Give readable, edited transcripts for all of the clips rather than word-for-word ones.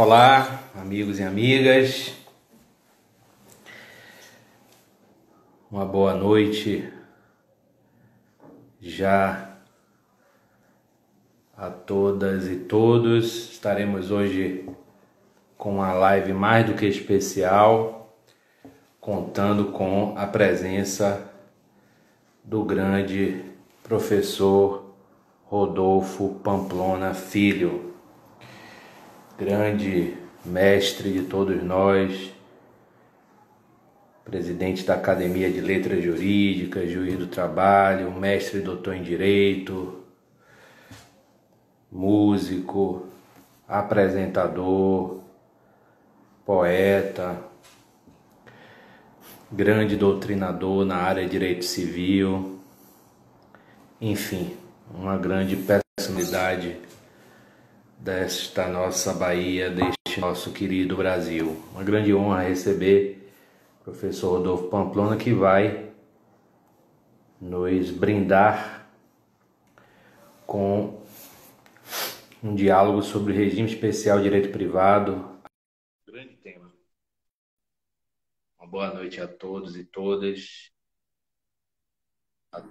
Olá, amigos e amigas. Uma boa noite já a todas e todos. Estaremos hoje com uma live mais do que especial, contando com a presença do grande professor Rodolfo Pamplona Filho, grande mestre de todos nós, presidente da Academia de Letras Jurídicas, juiz do trabalho, mestre e doutor em Direito, músico, apresentador, poeta, grande doutrinador na área de Direito Civil, enfim, uma grande personalidade desta nossa Bahia, deste nosso querido Brasil. Uma grande honra receber o professor Rodolfo Pamplona, que vai nos brindar com um diálogo sobre o regime especial de direito privado. Grande tema. Uma boa noite a todos e todas. A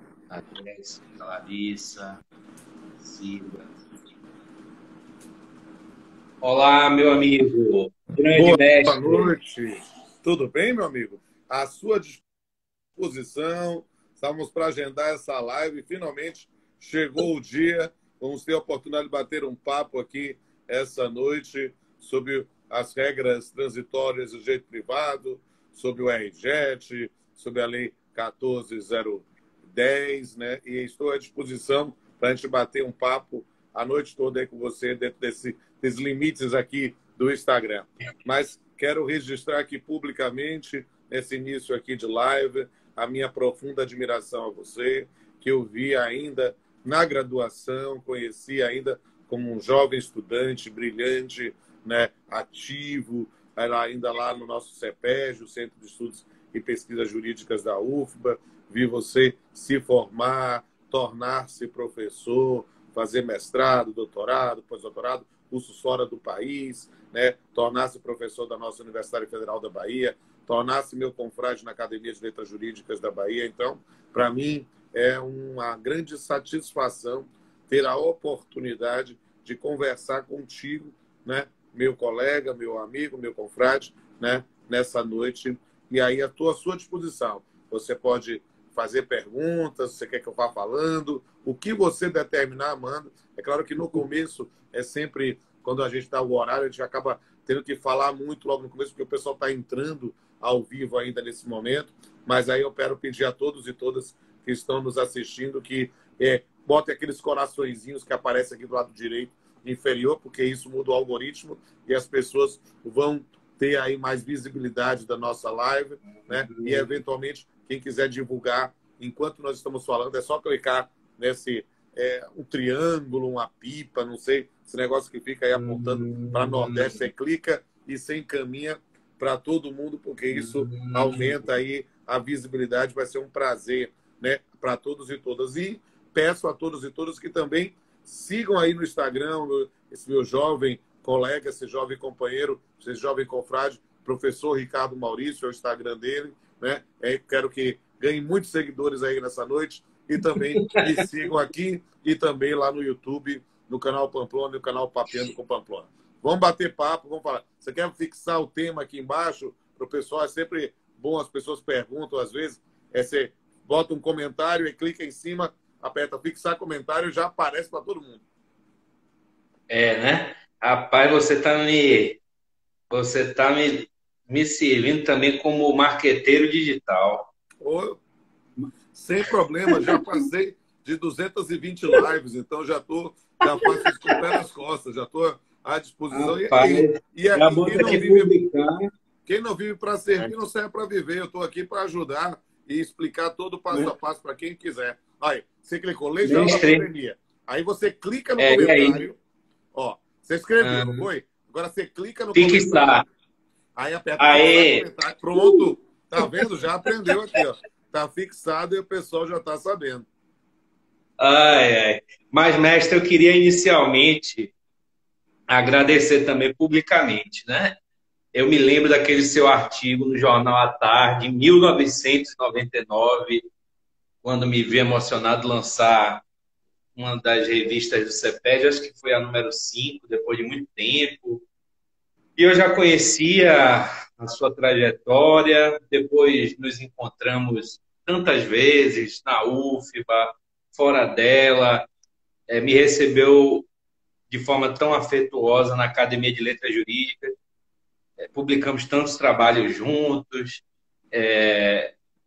Jéssica, a Larissa, a Silvia. Olá, meu amigo, grande mestre. Boa noite. Tudo bem, meu amigo? À sua disposição. Estamos para agendar essa live. Finalmente chegou o dia. Vamos ter a oportunidade de bater um papo aqui essa noite sobre as regras transitórias do direito privado, sobre o RJET, sobre a Lei 14.010, né? E estou à disposição para a gente bater um papo a noite toda aí com você, dentro desses limites aqui do Instagram. Mas quero registrar aqui publicamente, nesse início aqui de live, a minha profunda admiração a você, que eu vi ainda na graduação, conheci ainda como um jovem estudante brilhante, né, ativo, era ainda lá no nosso CEPEJ, o Centro de Estudos e Pesquisas Jurídicas da UFBA, vi você se formar, tornar-se professor, fazer mestrado, doutorado, pós-doutorado, cursos fora do país, né? Tornar-se professor da nossa Universidade Federal da Bahia, tornar-se meu confrade na Academia de Letras Jurídicas da Bahia. Então, para mim, é uma grande satisfação ter a oportunidade de conversar contigo, né? Meu colega, meu amigo, meu confrade, né? Nessa noite. E aí, à sua disposição. Você pode fazer perguntas, você quer que eu vá falando, o que você determinar, manda. É claro que no começo é sempre, quando a gente dá o horário, a gente acaba tendo que falar muito logo no começo, porque o pessoal está entrando ao vivo ainda nesse momento. Mas aí eu quero pedir a todos e todas que estão nos assistindo que botem aqueles coraçõezinhos que aparecem aqui do lado direito inferior, porque isso muda o algoritmo e as pessoas vão ter aí mais visibilidade da nossa live, né? E eventualmente quem quiser divulgar, enquanto nós estamos falando, é só clicar nesse um triângulo, uma pipa, não sei, esse negócio que fica aí apontando para Nordeste. Você clica e você encaminha para todo mundo, porque isso aumenta aí a visibilidade. Vai ser um prazer, né, para todos e todas. E peço a todos e todas que também sigam aí no Instagram esse meu jovem colega, esse jovem companheiro, esse jovem confrade, professor Ricardo Maurício, é o Instagram dele, né? Quero que ganhe muitos seguidores aí nessa noite e também me sigam aqui e também lá no YouTube, no canal Pamplona e no canal Papeando com Pamplona. Vamos bater papo, vamos falar. Você quer fixar o tema aqui embaixo para o pessoal? É sempre bom, as pessoas perguntam às vezes. Você bota um comentário e clica em cima, aperta fixar comentário e já aparece para todo mundo. Né? Rapaz, você tá me servindo também como marqueteiro digital. Sem problema, já passei de 220 lives, então já faço isso com o pé nas costas, já estou à disposição. Rapaz, Quem não vive para servir, não serve para viver. Eu estou aqui para ajudar e explicar todo o passo a passo para quem quiser. Aí, você clicou, Lei Geral da Pandemia. Aí você clica no comentário. Ó, você escreveu, não foi? Agora você clica no comentário. Aí aperta o comentário. Pronto. Tá vendo? Já aprendeu aqui, ó. Tá fixado e o pessoal já tá sabendo. Mas, mestre, eu queria inicialmente agradecer também publicamente, né? Eu me lembro daquele seu artigo no Jornal à Tarde, em 1999, quando me vi emocionado lançar uma das revistas do CEPED, acho que foi a número 5, depois de muito tempo. E eu já conhecia a sua trajetória, depois nos encontramos tantas vezes na UFBA, fora dela, me recebeu de forma tão afetuosa na Academia de Letras Jurídicas, publicamos tantos trabalhos juntos.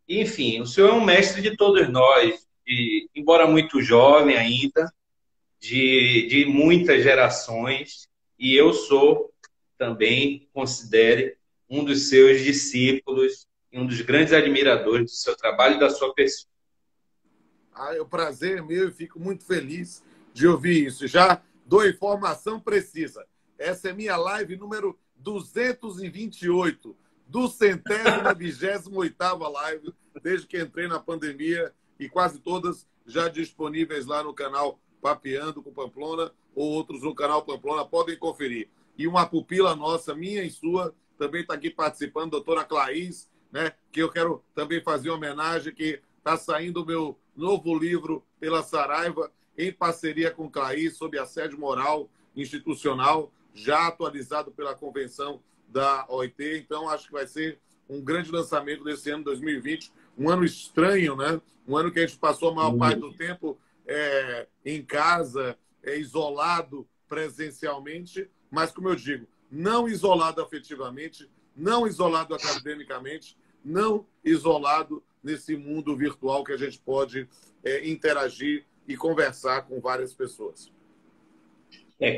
Enfim, o senhor é um mestre de todos nós, embora muito jovem ainda, de muitas gerações, e eu sou também, considere, um dos seus discípulos e um dos grandes admiradores do seu trabalho e da sua pessoa. O prazer é meu e fico muito feliz de ouvir isso. Já dou informação precisa. Essa é minha live número 228, do 128ª live, desde que entrei na pandemia, e quase todas já disponíveis lá no canal Papeando com Pamplona, ou outros no canal Pamplona, podem conferir. E uma pupila nossa, minha e sua, também está aqui participando, a doutora Claís, né, que eu quero também fazer uma homenagem, que está saindo o meu novo livro pela Saraiva, em parceria com Claís, sobre assédio moral institucional, já atualizado pela convenção da OIT. Então, acho que vai ser um grande lançamento desse ano 2020. Um ano estranho, né? Um ano que a gente passou a maior parte do tempo em casa, isolado presencialmente, mas, como eu digo, não isolado afetivamente, não isolado academicamente, não isolado nesse mundo virtual que a gente pode interagir e conversar com várias pessoas.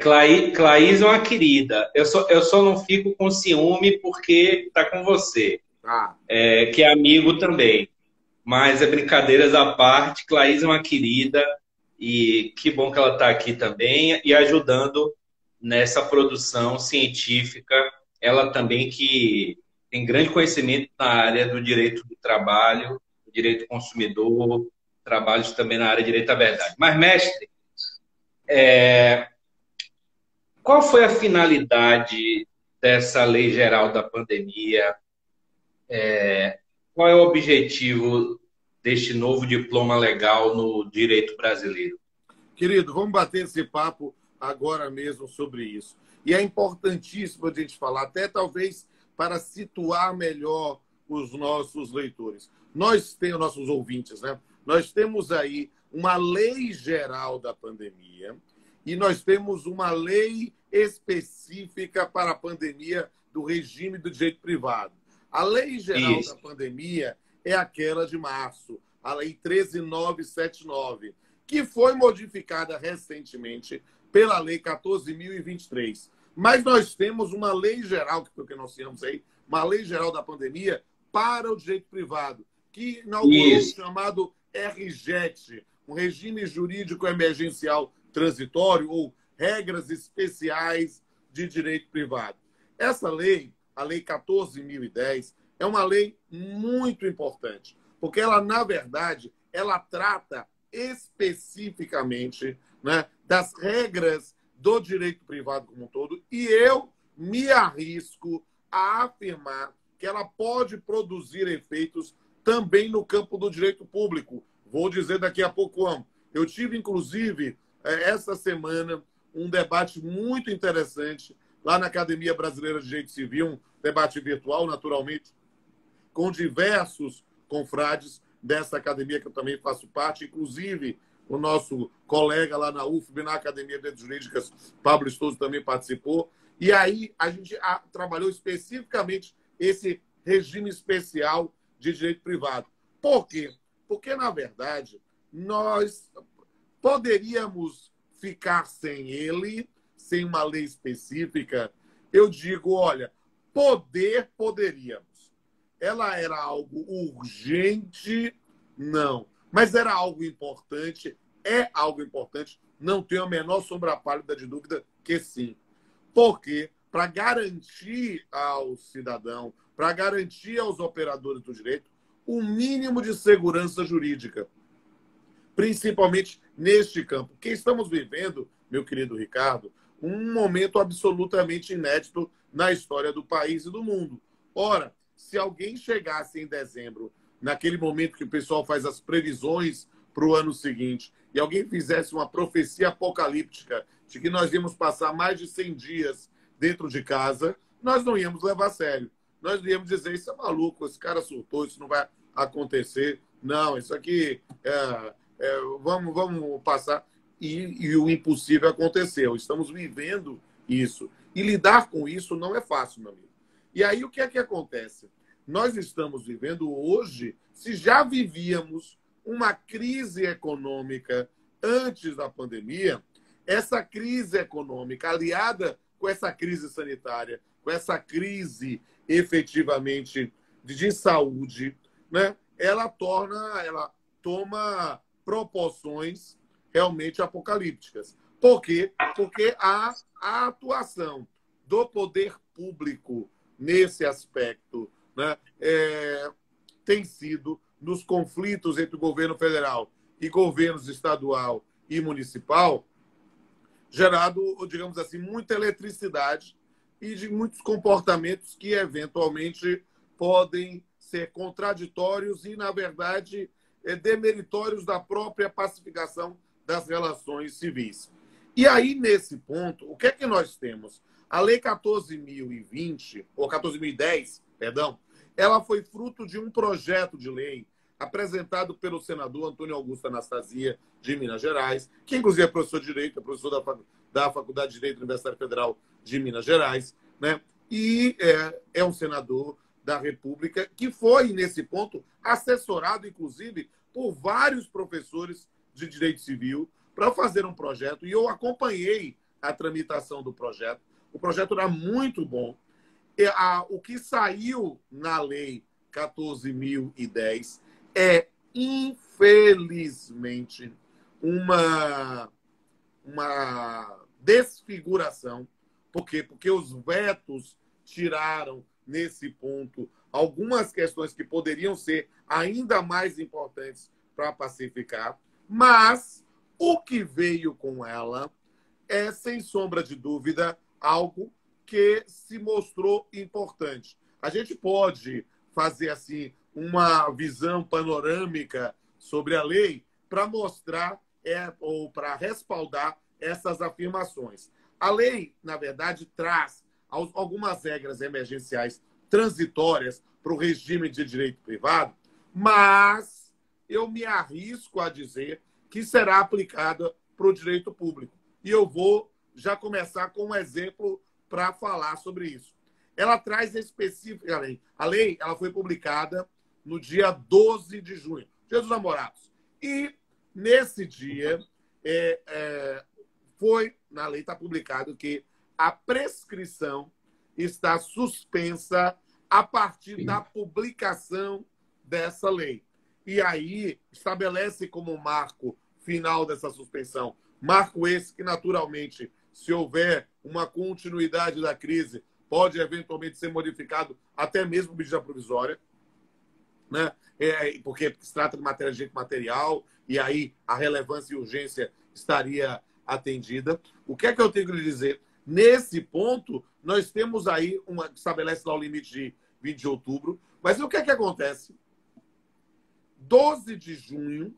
Claís é uma querida. Eu só não fico com ciúme porque está com você, que é amigo também. Mas brincadeiras à parte, Claís é uma querida e que bom que ela está aqui também e ajudando nessa produção científica. Ela também que tem grande conhecimento na área do direito do trabalho, do direito do consumidor, trabalhos também na área de direito à verdade. Mas, mestre, qual foi a finalidade dessa lei geral da pandemia? Qual é o objetivo deste novo diploma legal no direito brasileiro? Querido, vamos bater esse papo agora mesmo sobre isso. E é importantíssimo a gente falar, até talvez para situar melhor os nossos leitores. Nós temos, nossos ouvintes, né? Nós temos aí uma lei geral da pandemia e nós temos uma lei específica para a pandemia do regime do direito privado. A lei geral da pandemia é aquela de março, a lei 13.979, que foi modificada recentemente pela lei 14.023. Mas nós temos uma lei geral, que foi o que nós tínhamos aí, uma lei geral da pandemia para o direito privado, que inaugurou o chamado RJET, um regime jurídico emergencial transitório, ou regras especiais de direito privado. Essa lei, a lei 14.010, é uma lei muito importante, porque ela, na verdade, ela trata especificamente, né, das regras do direito privado como um todo, e eu me arrisco a afirmar que ela pode produzir efeitos também no campo do direito público. Vou dizer daqui a pouco como. Eu tive, inclusive, essa semana, um debate muito interessante lá na Academia Brasileira de Direito Civil, um debate virtual, naturalmente, com diversos confrades dessa academia que eu também faço parte, inclusive o nosso colega lá na UFB, na Academia de Letras Jurídicas, Pablo Estoso, também participou. E aí a gente trabalhou especificamente esse regime especial de direito privado. Por quê? Porque, na verdade, nós poderíamos ficar sem ele, sem uma lei específica. Eu digo, olha, poderíamos. Ela era algo urgente? Não. Mas era algo importante? É algo importante. Não tenho a menor sombra pálida de dúvida que sim. Porque, para garantir ao cidadão, para garantir aos operadores do direito, o mínimo de segurança jurídica, principalmente neste campo. Que estamos vivendo, meu querido Ricardo, um momento absolutamente inédito na história do país e do mundo. Ora, se alguém chegasse em dezembro, naquele momento que o pessoal faz as previsões para o ano seguinte, e alguém fizesse uma profecia apocalíptica de que nós íamos passar mais de 100 dias dentro de casa, nós não íamos levar a sério. Nós íamos dizer, isso é maluco, esse cara surtou, isso não vai acontecer. Não, isso aqui, vamos passar. E o impossível aconteceu. Estamos vivendo isso. E lidar com isso não é fácil, meu amigo. E aí, o que é que acontece? Nós estamos vivendo hoje, se já vivíamos uma crise econômica antes da pandemia, essa crise econômica, aliada com essa crise sanitária, com essa crise efetivamente de saúde, né, ela toma proporções realmente apocalípticas. Por quê? Porque a atuação do poder público nesse aspecto, né, tem sido, nos conflitos entre o governo federal e governos estadual e municipal, gerado, digamos assim, muita eletricidade e de muitos comportamentos que, eventualmente, podem ser contraditórios e, na verdade, demeritórios da própria pacificação das relações civis. E aí, nesse ponto, o que é que nós temos? A Lei 14.020, ou 14.010, perdão, ela foi fruto de um projeto de lei apresentado pelo senador Antônio Augusto Anastasia, de Minas Gerais, que inclusive é professor de Direito, é professor da Faculdade de Direito da Universidade Federal de Minas Gerais, né? E é um senador da República que foi, nesse ponto, assessorado, inclusive, por vários professores de Direito Civil para fazer um projeto, e eu acompanhei a tramitação do projeto. O projeto era muito bom. O que saiu na Lei 14.010 é, infelizmente, uma desfiguração. Por quê? Porque os vetos tiraram, nesse ponto, algumas questões que poderiam ser ainda mais importantes para pacificar, mas o que veio com ela é, sem sombra de dúvida, algo que se mostrou importante. A gente pode fazer assim uma visão panorâmica sobre a lei para mostrar ou para respaldar essas afirmações. A lei, na verdade, traz algumas regras emergenciais transitórias para o regime de direito privado, mas eu me arrisco a dizer que será aplicada para o direito público. E eu vou já começar com um exemplo para falar sobre isso. Ela traz especificamente... A lei ela foi publicada no dia 12 de junho, Dia dos Namorados. E, nesse dia, na lei está publicado que a prescrição está suspensa a partir da publicação dessa lei. E aí estabelece como marco final dessa suspensão, marco esse que, naturalmente, se houver uma continuidade da crise, pode eventualmente ser modificado até mesmo medida provisória, né? Porque se trata de matéria de direito material, e aí a relevância e urgência estaria atendida. O que é que eu tenho que lhe dizer? Nesse ponto, nós temos aí estabelece lá o limite de 20 de outubro, mas o que é que acontece? 12 de junho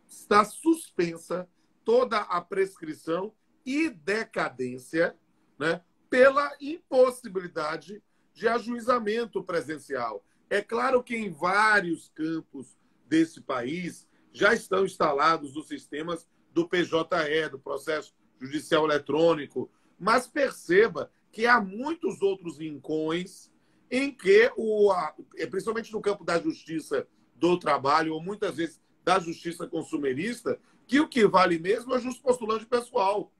está suspensa toda a prescrição e decadência, né, pela impossibilidade de ajuizamento presencial. É claro que em vários campos desse país já estão instalados os sistemas do PJE, do Processo Judicial Eletrônico, mas perceba que há muitos outros rincões em que, principalmente no campo da justiça do trabalho, ou muitas vezes da justiça consumerista, que o que vale mesmo é o justo postulante pessoal.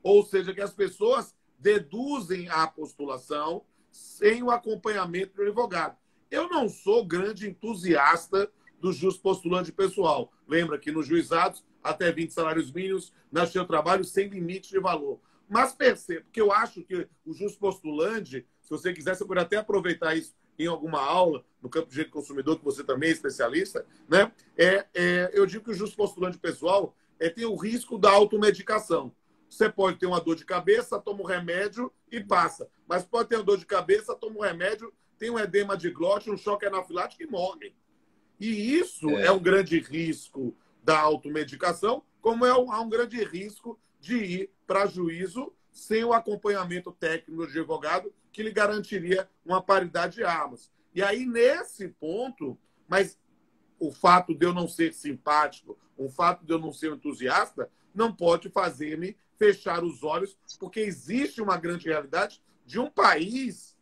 Ou seja, que as pessoas deduzem a postulação sem o acompanhamento do advogado. Eu não sou grande entusiasta do justo postulante pessoal. Lembra que nos juizados, até 20 salários mínimos, na justiça do trabalho, sem limite de valor. Mas percebo que eu acho que o justo postulante, se você quiser, você pode até aproveitar isso em alguma aula, no campo de direito do consumidor, que você também é especialista, né? Eu digo que o justo postulante pessoal tem o risco da automedicação. Você pode ter uma dor de cabeça, toma um remédio e passa. Mas pode ter uma dor de cabeça, toma um remédio, tem um edema de glote, um choque anafilático e morre. E isso é um grande risco da automedicação, como há um grande risco de ir para juízo sem o acompanhamento técnico de advogado que lhe garantiria uma paridade de armas. E aí, nesse ponto, mas o fato de eu não ser simpático, o fato de eu não ser entusiasta, não pode fazer-me fechar os olhos, porque existe uma grande realidade de um país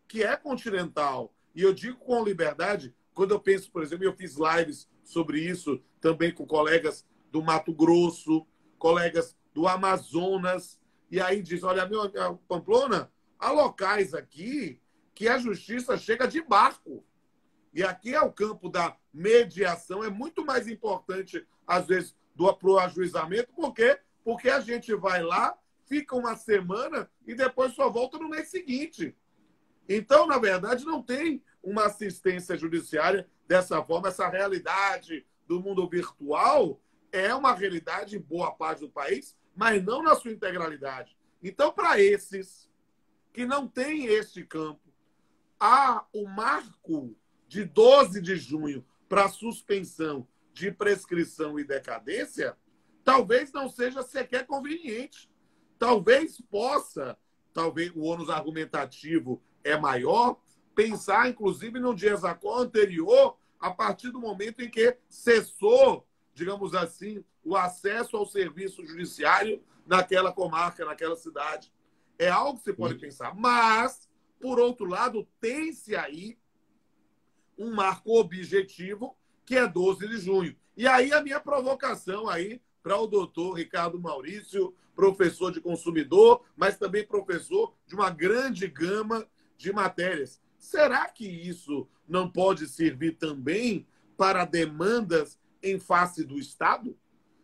que é continental. E eu digo com liberdade, quando eu penso, por exemplo, eu fiz lives sobre isso também com colegas do Mato Grosso, colegas do Amazonas, e aí diz, olha, meu Pamplona, há locais aqui que a justiça chega de barco. E aqui é o campo da mediação, é muito mais importante, às vezes, do ajuizamento. Por quê? Porque a gente vai lá, fica uma semana e depois só volta no mês seguinte. Então, na verdade, não tem uma assistência judiciária dessa forma. Essa realidade do mundo virtual é uma realidade em boa parte do país, mas não na sua integralidade. Então, para esses que não têm este campo, há o marco de 12 de junho para suspensão de prescrição e decadência, talvez não seja sequer conveniente. Talvez possa, talvez o ônus argumentativo é maior, pensar, inclusive, no desacordo anterior, a partir do momento em que cessou, digamos assim, o acesso ao serviço judiciário naquela comarca, naquela cidade. É algo que se pode pensar. Mas, por outro lado, tem-se aí um marco objetivo, que é 12 de junho. E aí a minha provocação aí para o doutor Ricardo Maurício, professor de consumidor, mas também professor de uma grande gama de matérias. Será que isso não pode servir também para demandas em face do Estado?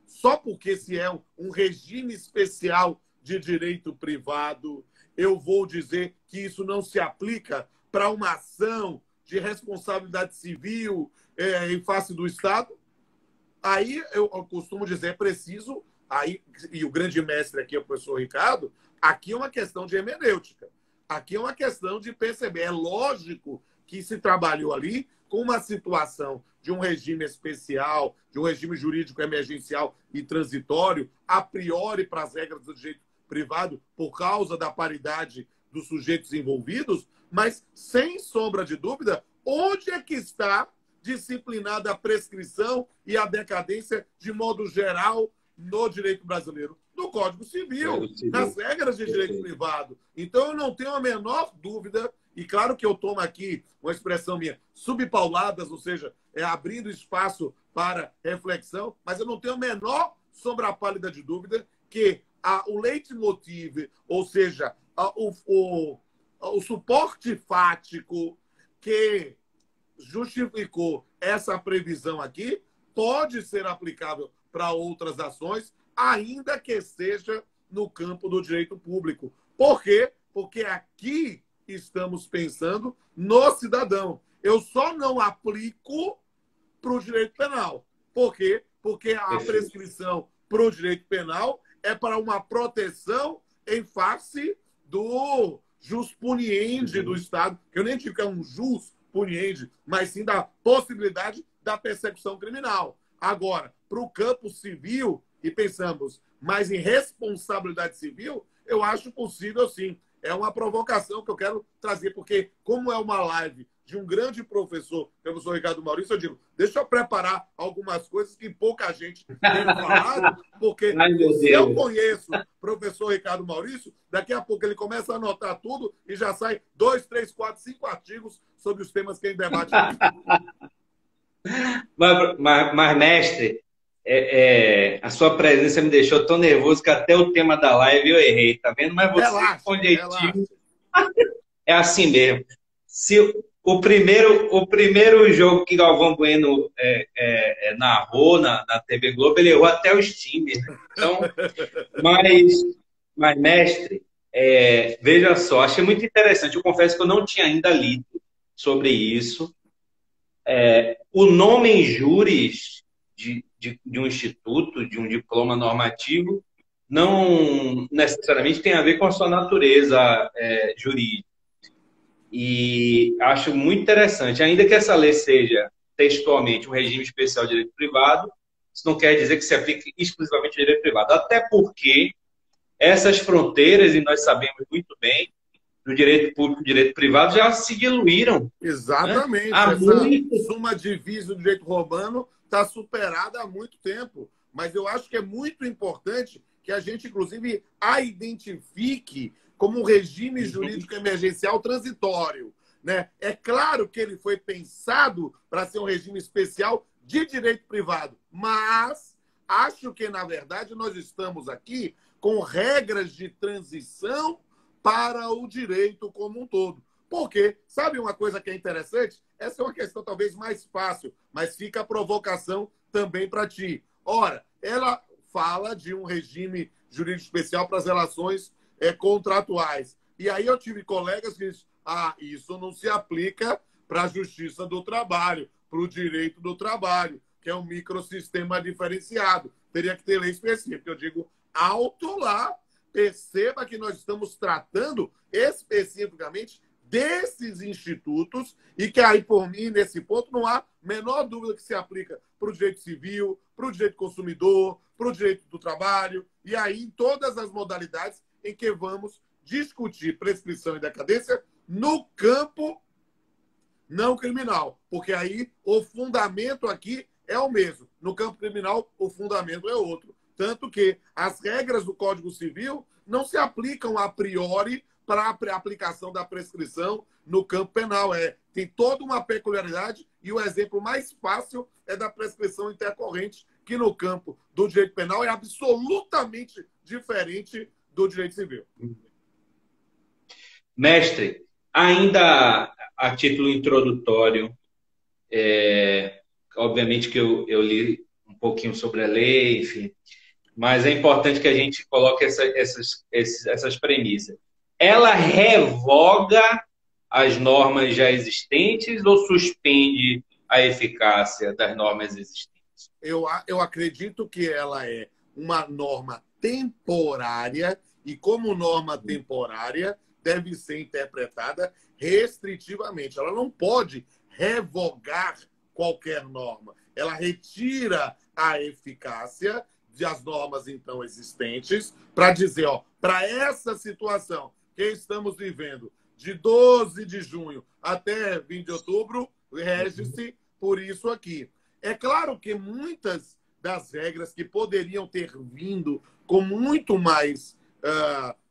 Só porque se é um regime especial de direito privado, eu vou dizer que isso não se aplica para uma ação de responsabilidade civil em face do Estado? Aí eu costumo dizer, é preciso, aí, e o grande mestre aqui é o professor Ricardo, aqui é uma questão de hermenêutica. Aqui é uma questão de perceber. É lógico que se trabalhou ali com uma situação de um regime especial, de um regime jurídico emergencial e transitório, a priori para as regras do direito privado, por causa da paridade dos sujeitos envolvidos, mas, sem sombra de dúvida, onde é que está disciplinada a prescrição e a decadência de modo geral no direito brasileiro? No Código Civil, nas regras de direito privado. Então, eu não tenho a menor dúvida, e claro que eu tomo aqui uma expressão minha, subpauladas, ou seja, abrindo espaço para reflexão, mas eu não tenho a menor sombra pálida de dúvida que o leitmotiv, ou seja, o suporte fático que justificou essa previsão aqui pode ser aplicável para outras ações, ainda que seja no campo do direito público. Por quê? Porque aqui estamos pensando no cidadão. Eu só não aplico para o direito penal. Por quê? Porque a prescrição para o direito penal é para uma proteção em face do jus puniendi do Estado, que eu nem digo que é um jus puniendi, mas sim da possibilidade da persecução criminal. Agora, para o campo civil, e pensamos mais em responsabilidade civil, eu acho possível sim. É uma provocação que eu quero trazer, porque como é uma live de um grande professor, que é o professor Ricardo Maurício, eu digo, deixa eu preparar algumas coisas que pouca gente tem falado, porque se eu conheço o professor Ricardo Maurício, daqui a pouco ele começa a anotar tudo e já sai 2, 3, 4, 5 artigos sobre os temas que ele debate aqui. Mas mestre, a sua presença me deixou tão nervoso que até o tema da live eu errei, tá vendo? Mas você com jeitinho. É assim mesmo. Se o primeiro jogo que Galvão Bueno narrou na TV Globo, ele errou até os times. Né? Então, mas mestre, veja só, achei muito interessante. Eu confesso que eu não tinha ainda lido sobre isso. O nome em júris de um instituto, de um diploma normativo, não necessariamente tem a ver com a sua natureza jurídica. E acho muito interessante, ainda que essa lei seja textualmente um regime especial de direito privado, isso não quer dizer que se aplique exclusivamente ao direito privado, até porque essas fronteiras, e nós sabemos muito bem, do direito público e do direito privado já se diluíram. Exatamente. Né? Essa suma divisa do direito romano está superada há muito tempo. Mas eu acho que é muito importante que a gente, inclusive, a identifique como um regime jurídico emergencial transitório. Né? É claro que ele foi pensado para ser um regime especial de direito privado, mas acho que, na verdade, nós estamos aqui com regras de transição para o direito como um todo. Porque, sabe uma coisa que é interessante? Essa é uma questão talvez mais fácil, mas fica a provocação também para ti. Ora, ela fala de um regime jurídico especial para as relações contratuais. E aí eu tive colegas que dizem, isso não se aplica para a justiça do trabalho, para o direito do trabalho, que é um microsistema diferenciado. Teria que ter lei específica. Eu digo, alto lá, perceba que nós estamos tratando especificamente desses institutos e que aí, por mim, nesse ponto, não há menor dúvida que se aplica para o direito civil, para o direito consumidor, para o direito do trabalho, e aí em todas as modalidades em que vamos discutir prescrição e decadência no campo não criminal, porque aí o fundamento aqui é o mesmo. No campo criminal, o fundamento é outro. Tanto que as regras do Código Civil não se aplicam a priori para a aplicação da prescrição no campo penal. Tem toda uma peculiaridade e o exemplo mais fácil é da prescrição intercorrente, que no campo do direito penal é absolutamente diferente do direito civil. Mestre, ainda a título introdutório, obviamente que eu li um pouquinho sobre a lei, enfim, mas é importante que a gente coloque essas premissas. Ela revoga as normas já existentes ou suspende a eficácia das normas existentes? Eu acredito que ela é uma norma temporária e, como norma temporária, deve ser interpretada restritivamente. Ela não pode revogar qualquer norma. Ela retira a eficácia das normas, então, existentes para dizer, para essa situação que estamos vivendo, de 12 de junho até 20 de outubro, rege-se por isso aqui. É claro que muitas das regras que poderiam ter vindo com muito mais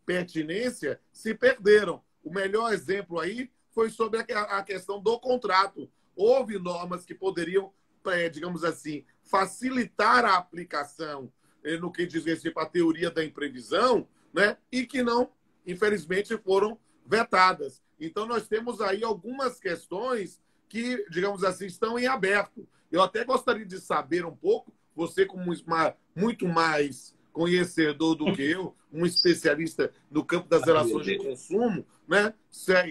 pertinência se perderam. O melhor exemplo aí foi sobre a questão do contrato. Houve normas que poderiam, digamos assim, facilitar a aplicação no que diz respeito à teoria da imprevisão, né? E que não, infelizmente, foram vetadas. Então, nós temos aí algumas questões que, digamos assim, estão em aberto. Eu até gostaria de saber um pouco, você como muito mais conhecedor do que eu, um especialista no campo das relações de consumo, né?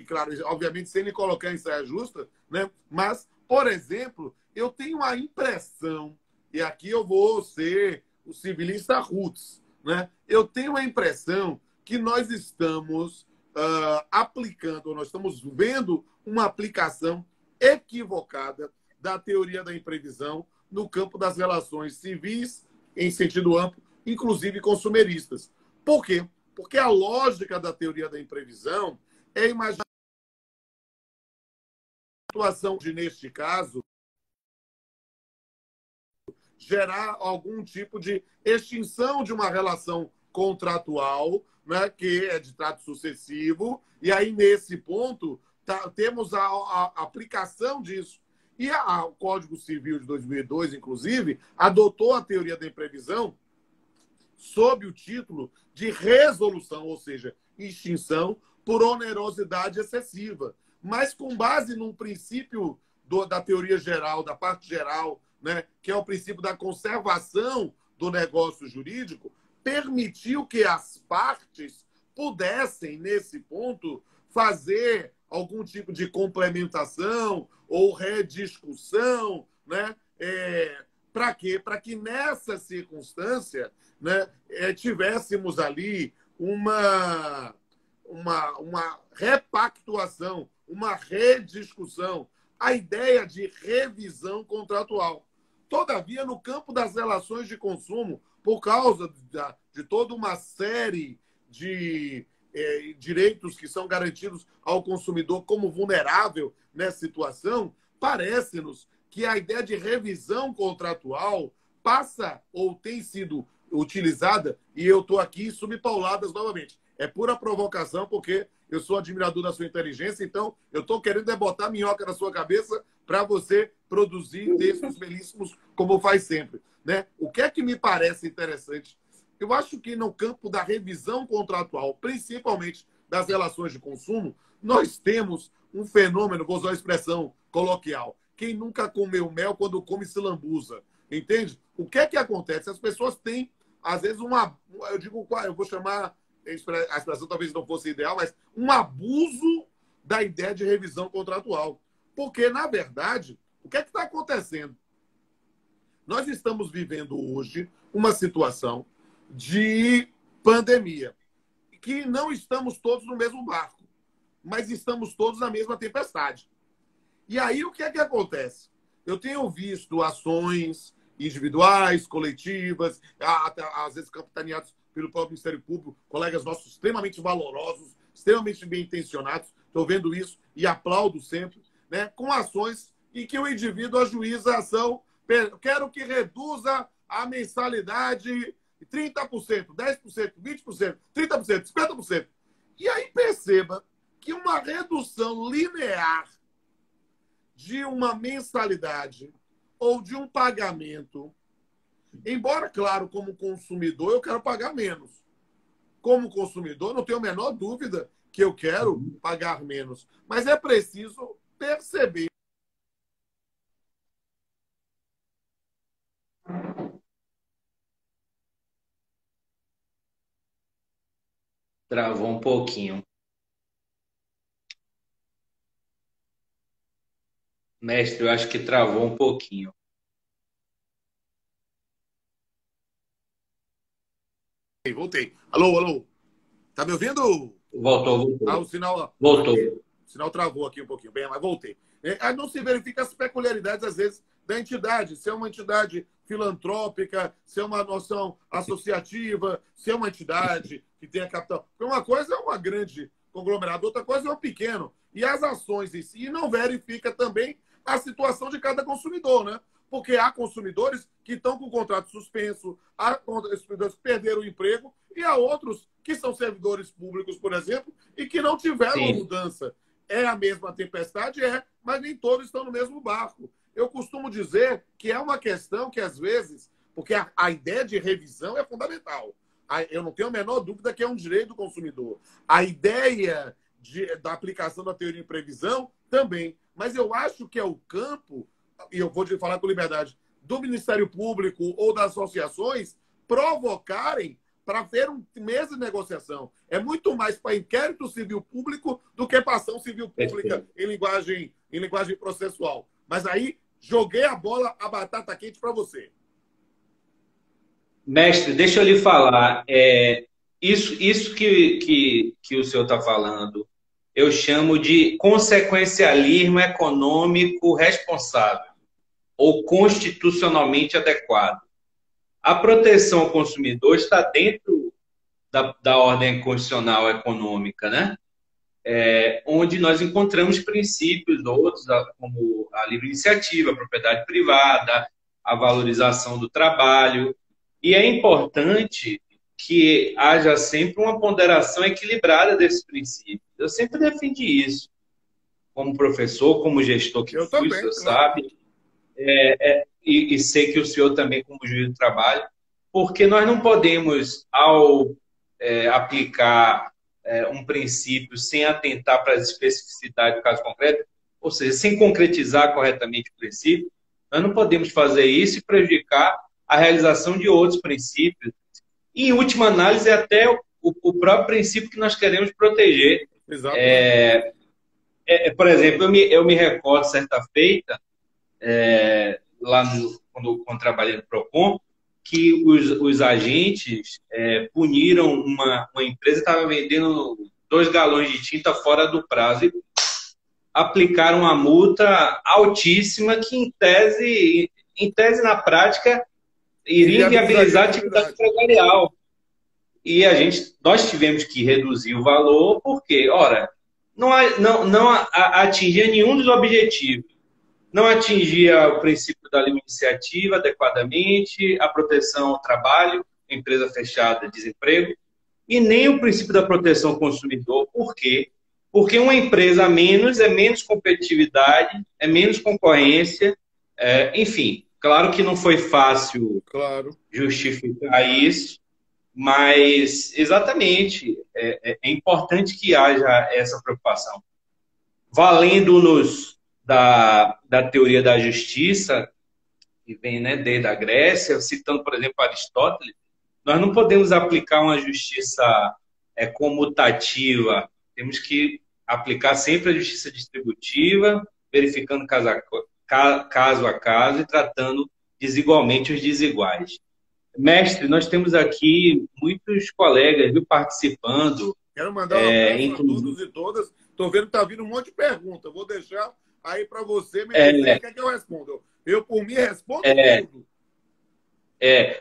Claro, obviamente, sem me colocar em saia justa, né? Mas, por exemplo, eu tenho a impressão, e aqui eu vou ser o civilista roots, né? Eu tenho a impressão que nós estamos aplicando, ou nós estamos vendo uma aplicação equivocada da teoria da imprevisão no campo das relações civis, em sentido amplo, inclusive consumeristas. Por quê? Porque a lógica da teoria da imprevisão é imaginar a situação de, neste caso, gerar algum tipo de extinção de uma relação contratual, né, que é de trato sucessivo, e aí, nesse ponto, temos a aplicação disso. E o Código Civil de 2002, inclusive, adotou a teoria da imprevisão sob o título de resolução, ou seja, extinção por onerosidade excessiva, mas com base num princípio da teoria geral, da parte geral, né, que é o princípio da conservação do negócio jurídico, permitiu que as partes pudessem, nesse ponto, fazer algum tipo de complementação ou rediscussão, né, Para quê? Para que nessa circunstância, né, tivéssemos ali uma repactuação, uma rediscussão, a ideia de revisão contratual. Todavia, no campo das relações de consumo, por causa de toda uma série de direitos que são garantidos ao consumidor como vulnerável nessa situação, parece-nos que a ideia de revisão contratual passa ou tem sido utilizada, e eu estou aqui subpauladas novamente. É pura provocação, porque eu sou admirador da sua inteligência, então eu estou querendo botar minhoca na sua cabeça para você produzir textos belíssimos, como faz sempre. Né? O que é que me parece interessante? Eu acho que no campo da revisão contratual, principalmente das relações de consumo, nós temos um fenômeno, vou usar a expressão coloquial, quem nunca comeu mel quando come se lambuza, entende? O que é que acontece? As pessoas têm, às vezes, eu vou chamar, a expressão talvez não fosse ideal, mas um abuso da ideia de revisão contratual. Porque, na verdade, o que é que está acontecendo? Nós estamos vivendo hoje uma situação de pandemia, que não estamos todos no mesmo barco, mas estamos todos na mesma tempestade. E aí, o que é que acontece? Eu tenho visto ações individuais, coletivas, às vezes capitaneados pelo próprio Ministério Público, colegas nossos extremamente valorosos, extremamente bem intencionados, estou vendo isso e aplaudo sempre, né, com ações em que o indivíduo ajuiza a ação, quero que reduza a mensalidade 30%, 10%, 20%, 30%, 50%. E aí perceba que uma redução linear de uma mensalidade ou de um pagamento, embora, claro, como consumidor, eu quero pagar menos. Como consumidor, não tenho a menor dúvida que eu quero pagar menos. Mas é preciso perceber. Travou um pouquinho. Mestre, eu acho que travou um pouquinho. Voltei. Alô, alô. Tá me ouvindo? Voltou. O sinal... Voltou. O sinal travou aqui um pouquinho. Bem, mas voltei. Não se verifica as peculiaridades, às vezes, da entidade. Se é uma entidade filantrópica, se é uma noção associativa, se é uma entidade que tem a capital. Porque uma coisa é uma grande conglomerado, outra coisa é um pequeno. E as ações em si não verifica também a situação de cada consumidor, né? Porque há consumidores que estão com o contrato suspenso, há consumidores que perderam o emprego e há outros que são servidores públicos, por exemplo, e que não tiveram uma mudança. É a mesma tempestade? Mas nem todos estão no mesmo barco. Eu costumo dizer que é uma questão que, às vezes, porque a ideia de revisão é fundamental. Eu não tenho a menor dúvida que é um direito do consumidor. A ideia da aplicação da teoria de previsão também. Mas eu acho que é o campo, e eu vou te falar com liberdade, do Ministério Público ou das associações provocarem para ver um mês de negociação. É muito mais para inquérito civil público do que para ação civil pública em linguagem processual. Mas aí, joguei a bola, a batata quente para você. Mestre, deixa eu lhe falar. Isso que o senhor está falando, eu chamo de consequencialismo econômico responsável ou constitucionalmente adequado. A proteção ao consumidor está dentro da ordem constitucional econômica, né? Onde nós encontramos princípios outros, como a livre iniciativa, a propriedade privada, a valorização do trabalho. E é importante que haja sempre uma ponderação equilibrada desses princípios. Eu sempre defendi isso, como professor, como gestor que fui, o senhor sabe, e sei que o senhor também como juiz do trabalho, porque nós não podemos, ao aplicar um princípio sem atentar para as especificidades do caso concreto, ou seja, sem concretizar corretamente o princípio, nós não podemos fazer isso e prejudicar a realização de outros princípios. E, em última análise, até o próprio princípio que nós queremos proteger. Por exemplo, eu me recordo, certa feita, lá quando trabalhei no Procon, que os agentes puniram uma empresa que estava vendendo 2 galões de tinta fora do prazo e aplicaram uma multa altíssima que, em tese na prática, iria inviabilizar a atividade empresarial. E nós tivemos que reduzir o valor porque, ora, não atingia nenhum dos objetivos. Não atingia o princípio da livre iniciativa adequadamente, a proteção ao trabalho, empresa fechada, desemprego, e nem o princípio da proteção ao consumidor. Por quê? Porque uma empresa a menos é menos competitividade, é menos concorrência, enfim. Claro que não foi fácil justificar isso, mas, exatamente, é importante que haja essa preocupação. Valendo-nos da teoria da justiça, que vem, né, desde a Grécia, citando, por exemplo, Aristóteles, nós não podemos aplicar uma justiça comutativa, temos que aplicar sempre a justiça distributiva, verificando caso a caso e tratando desigualmente os desiguais. Mestre, nós temos aqui muitos colegas, viu, participando. Quero mandar um abraço a todos e todas. Estou vendo que está vindo um monte de perguntas. Vou deixar aí para você me dizer o que é que eu respondo. Eu, por mim, respondo tudo.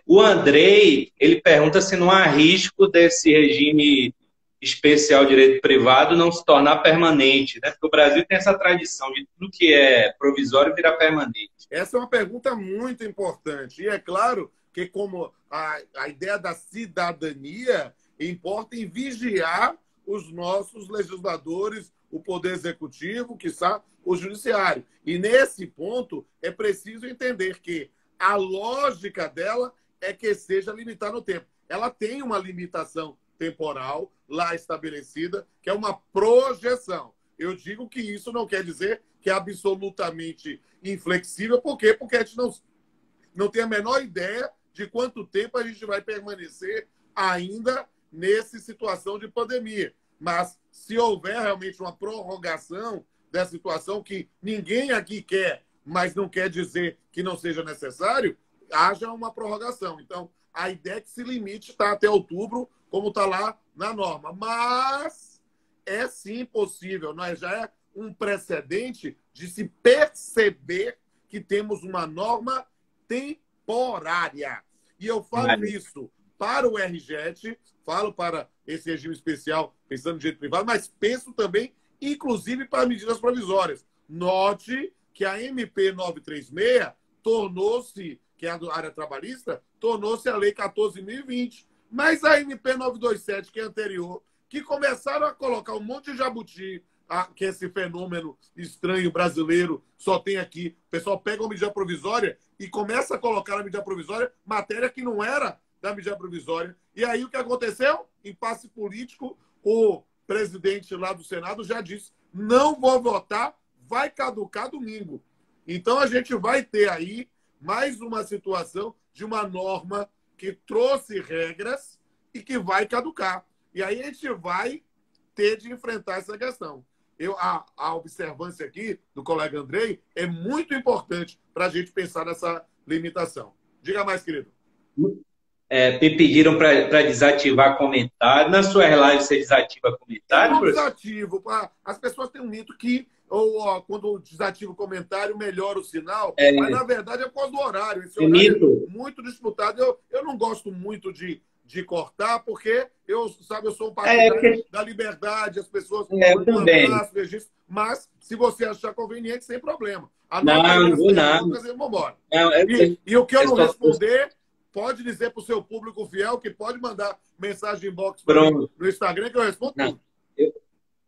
O Andrei, ele pergunta se não há risco desse regime especial de direito privado não se tornar permanente, né? Porque o Brasil tem essa tradição de tudo que é provisório virar permanente. Essa é uma pergunta muito importante. E é claro que, como a ideia da cidadania, importa em vigiar os nossos legisladores, o Poder Executivo, quiçá o Judiciário. E, nesse ponto, é preciso entender que a lógica dela é que seja limitada no tempo. Ela tem uma limitação temporal lá estabelecida, que é uma projeção. Eu digo que isso não quer dizer que é absolutamente inflexível. Por quê? Porque a gente não tem a menor ideia de quanto tempo a gente vai permanecer ainda nessa situação de pandemia. Mas se houver realmente uma prorrogação dessa situação, que ninguém aqui quer, mas não quer dizer que não seja necessário, haja uma prorrogação. Então, a ideia é que se limite até outubro, como está lá na norma. Mas é sim possível, já é um precedente de se perceber que temos uma norma temporária. E eu falo isso para o RJET, falo para esse regime especial, pensando no direito privado, mas penso também, inclusive, para medidas provisórias. Note que a MP 936 tornou-se, que é a área trabalhista, tornou-se a Lei 14.020. Mas a MP 927, que é anterior, que começaram a colocar um monte de jabuti, que esse fenômeno estranho brasileiro só tem aqui. O pessoal pega uma medida provisória e começa a colocar na medida provisória matéria que não era da medida provisória. E aí o que aconteceu? Impasse político. O presidente lá do Senado já disse: não vou votar, vai caducar domingo. Então a gente vai ter aí mais uma situação de uma norma que trouxe regras e que vai caducar. E aí a gente vai ter de enfrentar essa questão. A observância aqui do colega Andrei é muito importante para a gente pensar nessa limitação. Diga mais, querido. Me pediram para desativar comentário. Na sua live você desativa comentário? Eu não desativo. As pessoas têm um mito que quando desativa o comentário, melhora o sinal. Mas, na verdade, é por causa do horário. Esse horário é muito disputado. Eu não gosto muito de cortar, porque eu sou um partidário da liberdade, as pessoas também. Mas, se você achar conveniente, sem problema. Não vou nada. E o que eu não responder, pode dizer para o seu público fiel que pode mandar mensagem inbox no Instagram, que eu respondo tudo.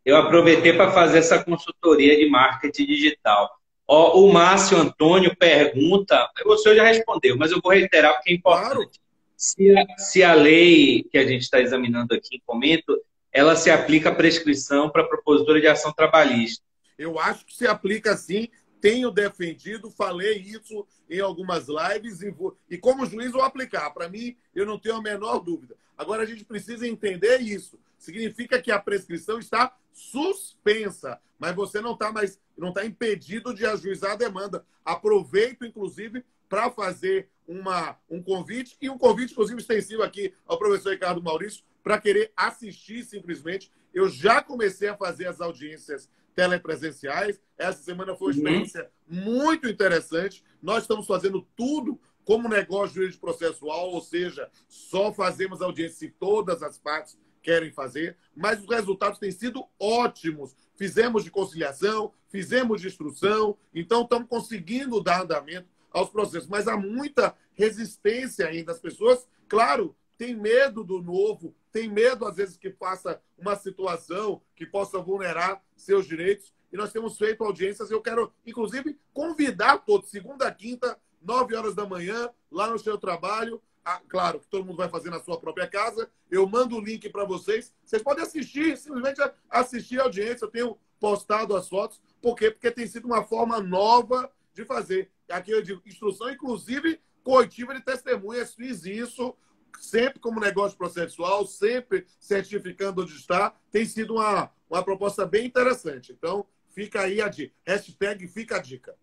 Eu aproveitei para fazer essa consultoria de marketing digital. O Márcio Antônio pergunta, o senhor já respondeu, mas eu vou reiterar porque é importante. Claro. Se a lei que a gente está examinando aqui em comento, ela se aplica à prescrição para propositura de ação trabalhista. Eu acho que se aplica sim, tenho defendido, falei isso em algumas lives e como juiz vou aplicar. Para mim, eu não tenho a menor dúvida. Agora, a gente precisa entender isso. Significa que a prescrição está suspensa, mas você não está impedido de ajuizar a demanda. Aproveito, inclusive, para fazer um convite, e um convite, inclusive, extensivo aqui ao professor Ricardo Maurício, para querer assistir simplesmente. Eu já comecei a fazer as audiências telepresenciais. Essa semana foi uma experiência muito interessante. Nós estamos fazendo tudo como negócio jurídico processual, ou seja, só fazemos audiência se todas as partes querem fazer, mas os resultados têm sido ótimos. Fizemos de conciliação, fizemos de instrução, então estamos conseguindo dar andamento aos processos. Mas há muita resistência ainda. As pessoas, claro, têm medo do novo, têm medo, às vezes, que faça uma situação que possa vulnerar seus direitos. E nós temos feito audiências. Eu quero, inclusive, convidar todos, segunda a quinta, 9 horas da manhã, lá no seu trabalho. Claro que todo mundo vai fazer na sua própria casa. Eu mando o link para vocês. Vocês podem assistir, simplesmente assistir a audiência. Eu tenho postado as fotos. Por quê? Porque tem sido uma forma nova de fazer. Aqui eu digo instrução, inclusive coitiva de testemunhas. Fiz isso sempre como negócio processual, sempre certificando onde está. Tem sido uma proposta bem interessante. Então, fica aí a dica. Hashtag fica a dica.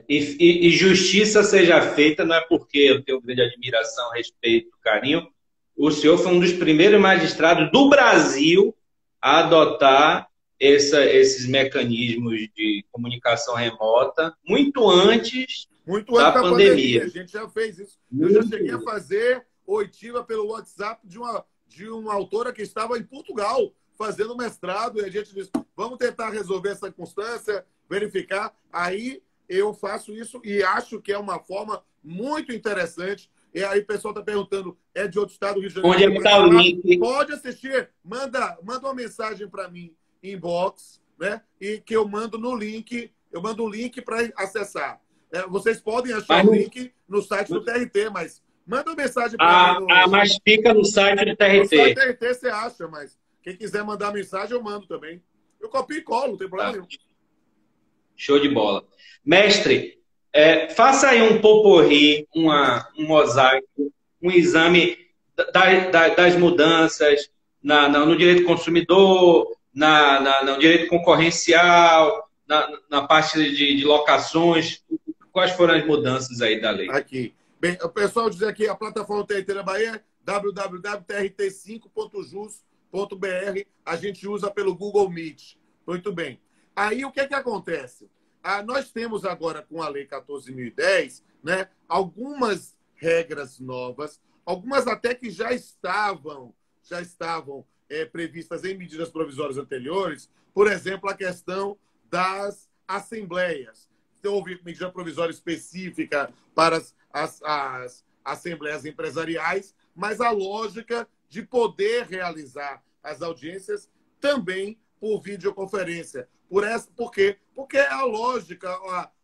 E justiça seja feita, não é porque eu tenho grande admiração, respeito, carinho. O senhor foi um dos primeiros magistrados do Brasil a adotar esses mecanismos de comunicação remota muito antes da pandemia. A gente já fez isso. Eu já cheguei a fazer oitiva pelo WhatsApp de uma autora que estava em Portugal fazendo mestrado, e a gente disse, vamos tentar resolver essa circunstância, verificar. Aí eu faço isso e acho que é uma forma muito interessante. E aí o pessoal está perguntando, é de outro estado do Rio de Janeiro? Onde é que está o link? Pode assistir, manda uma mensagem para mim, inbox, né? E que eu mando no link, eu mando o link para acessar. Vocês podem achar o link no site do TRT, mas manda uma mensagem para mim. Mas fica no site do TRT. No site do TRT você acha, mas quem quiser mandar mensagem, eu mando também. Eu copio e colo, não tem problema nenhum. Show de bola. Mestre, faça aí um potpourri, um mosaico, um exame das mudanças no direito consumidor, no direito concorrencial, na parte de locações. Quais foram as mudanças aí da lei? Aqui. Bem, o pessoal diz aqui, a plataforma TRT da Bahia, www.trt5.jus.br. A gente usa pelo Google Meet. Muito bem. Aí, o que acontece? Nós temos agora, com a Lei 14.010, né, algumas regras novas, algumas até que já estavam previstas em medidas provisórias anteriores. Por exemplo, a questão das assembleias. Então, houve medida provisória específica para as assembleias empresariais, mas a lógica de poder realizar as audiências também por videoconferência. Por quê? Porque a lógica,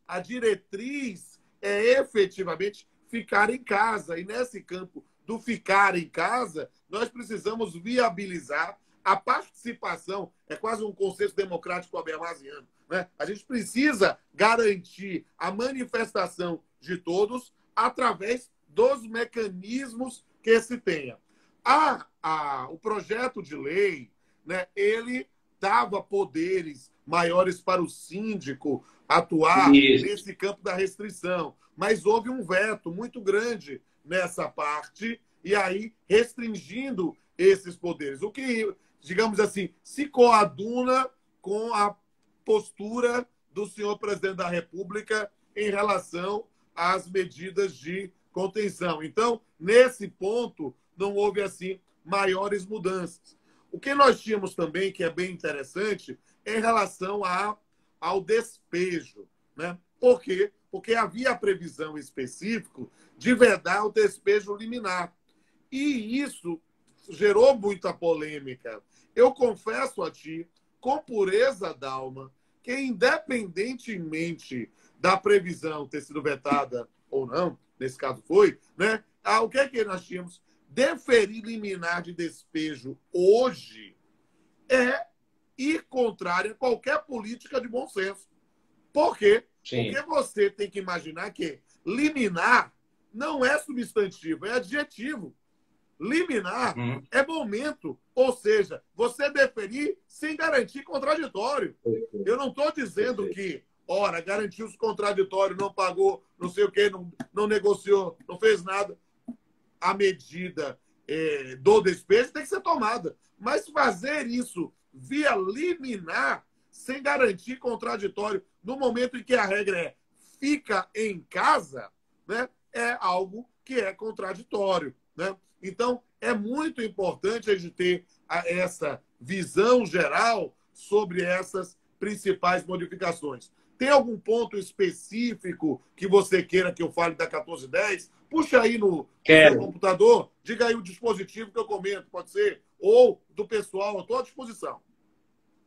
a diretriz é efetivamente ficar em casa. E nesse campo do ficar em casa, nós precisamos viabilizar a participação. É quase um conceito democrático habermasiano, né? A gente precisa garantir a manifestação de todos através dos mecanismos que se tenha. O projeto de lei, né, ele dava poderes maiores para o síndico atuar nesse campo da restrição. Mas houve um veto muito grande nessa parte, e aí restringindo esses poderes. O que, digamos assim, se coaduna com a postura do senhor presidente da República em relação às medidas de contenção. Então, nesse ponto, não houve, assim, maiores mudanças. O que nós tínhamos também, que é bem interessante, é em relação ao despejo, né? Por quê? Porque havia a previsão específica de vedar o despejo liminar. E isso gerou muita polêmica. Eu confesso a ti, com pureza d'alma, que independentemente da previsão ter sido vetada ou não, nesse caso foi, né? O que é que nós tínhamos? Deferir liminar de despejo hoje é ir contrário a qualquer política de bom senso. Por quê? Sim. Porque você tem que imaginar que liminar não é substantivo, é adjetivo. Liminar é momento, ou seja, você deferir sem garantir contraditório. Eu não estou dizendo que Ora, garantiu os contraditórios, não pagou, não sei o quê, não negociou, não fez nada. A medida do despejo tem que ser tomada. Mas fazer isso via liminar, sem garantir contraditório, no momento em que a regra é fica em casa, né, é algo que é contraditório, né? Então, é muito importante a gente ter essa visão geral sobre essas principais modificações. Tem algum ponto específico que você queira que eu fale da 1410? Puxa aí no seu computador, diga aí o dispositivo que eu comento, pode ser, ou do pessoal, eu estou à disposição.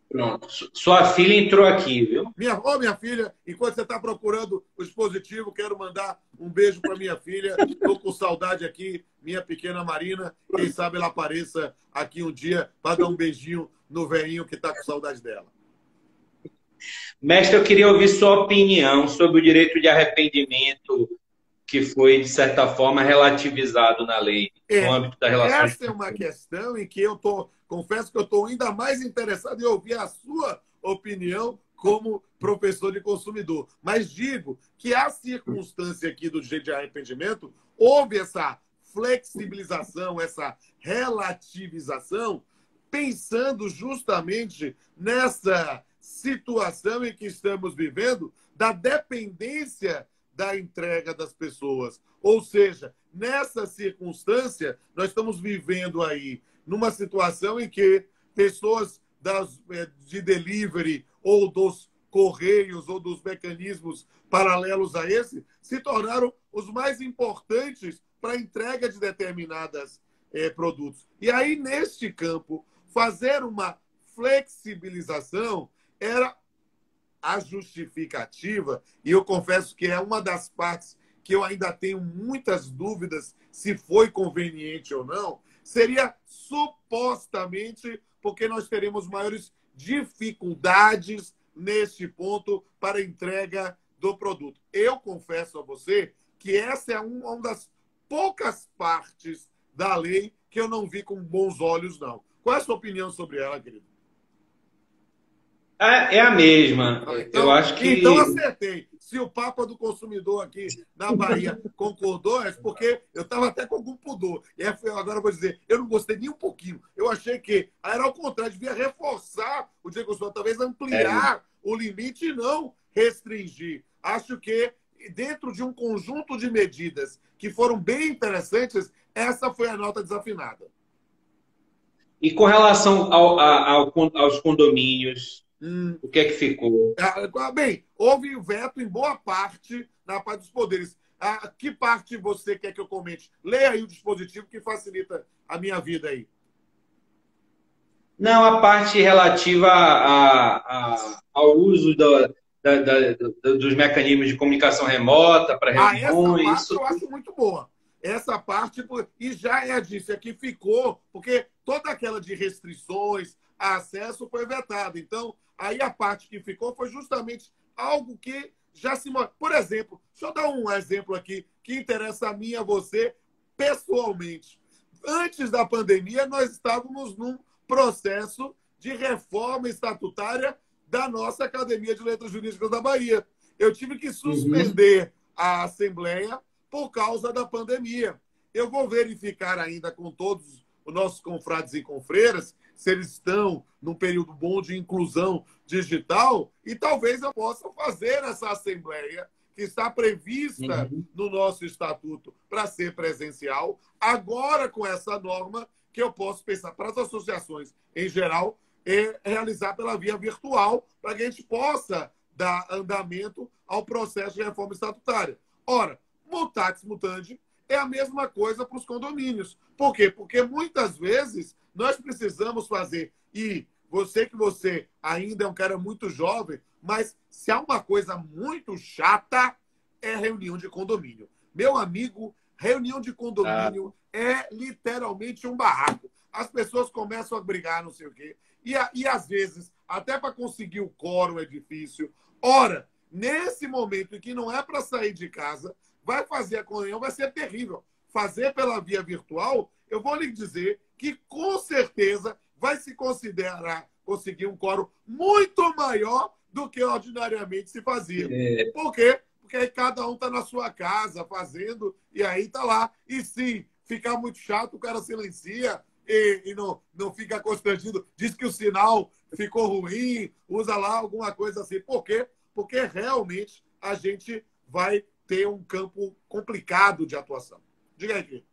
Pronto. Sua filha entrou aqui, viu? Minha filha, enquanto você está procurando o dispositivo, quero mandar um beijo para minha filha. Estou com saudade aqui, minha pequena Marina. Quem sabe ela apareça aqui um dia para dar um beijinho no velhinho que está com saudade dela. Mestre, eu queria ouvir sua opinião sobre o direito de arrependimento que foi, de certa forma, relativizado na lei, no âmbito da relação. Essa é uma questão em que confesso que eu estou ainda mais interessado em ouvir a sua opinião como professor de consumidor. Mas digo que a circunstância aqui do direito de arrependimento, houve essa flexibilização, essa relativização, pensando justamente nessa situação em que estamos vivendo, da dependência da entrega das pessoas. Ou seja, nessa circunstância, nós estamos vivendo aí numa situação em que pessoas de delivery ou dos correios ou dos mecanismos paralelos a esse se tornaram os mais importantes para a entrega de determinados produtos. E aí, neste campo, fazer uma flexibilização era a justificativa, e eu confesso que é uma das partes que eu ainda tenho muitas dúvidas se foi conveniente ou não, seria supostamente porque nós teremos maiores dificuldades neste ponto para a entrega do produto. Eu confesso a você que essa é uma das poucas partes da lei que eu não vi com bons olhos, não. Qual é a sua opinião sobre ela, querido? É a mesma. Então, eu acho que... Então acertei. Se o Papa do Consumidor aqui na Bahia concordou, é porque eu estava até com algum pudor. E agora eu vou dizer, eu não gostei nem um pouquinho. Eu achei que era ao contrário, devia reforçar o direito consumidor, talvez ampliar o limite e não restringir. Acho que dentro de um conjunto de medidas que foram bem interessantes, essa foi a nota desafinada. E com relação aos condomínios, o que é que ficou? Bem, houve veto em boa parte na parte dos poderes. Que parte você quer que eu comente? Leia aí o dispositivo que facilita a minha vida aí. Não, a parte relativa ao uso dos mecanismos de comunicação remota para reuniões. Essa parte eu acho muito boa. Essa parte, e já disse, aqui ficou, porque toda aquela de restrições, acesso foi vetado. Então, aí a parte que ficou foi justamente algo que já se... Por exemplo, deixa eu dar um exemplo aqui que interessa a mim e a você pessoalmente. Antes da pandemia, nós estávamos num processo de reforma estatutária da nossa Academia de Letras Jurídicas da Bahia. Eu tive que suspender a Assembleia por causa da pandemia. Eu vou verificar ainda com todos os nossos confrades e confreiras se eles estão num período bom de inclusão digital e talvez eu possa fazer essa assembleia que está prevista no nosso estatuto para ser presencial, agora com essa norma que eu posso pensar para as associações em geral realizar pela via virtual para que a gente possa dar andamento ao processo de reforma estatutária. Ora, mutatis mutandis é a mesma coisa para os condomínios. Por quê? Porque muitas vezes nós precisamos fazer, e você ainda é um cara muito jovem, mas se há uma coisa muito chata, é reunião de condomínio. Meu amigo, reunião de condomínio é literalmente um barraco. As pessoas começam a brigar, não sei o quê, e às vezes, até para conseguir o quórum é difícil. Ora, nesse momento em que não é para sair de casa, vai fazer a comunhão, vai ser terrível. Fazer pela via virtual, eu vou lhe dizer que, com certeza, vai se considerar conseguir um quórum muito maior do que ordinariamente se fazia. Por quê? Porque aí cada um está na sua casa fazendo, e aí está lá. E se ficar muito chato, o cara silencia e não fica constrangido. Diz que o sinal ficou ruim, usa lá alguma coisa assim. Por quê? Porque realmente a gente vai ter um campo complicado de atuação. Diga aí, querido.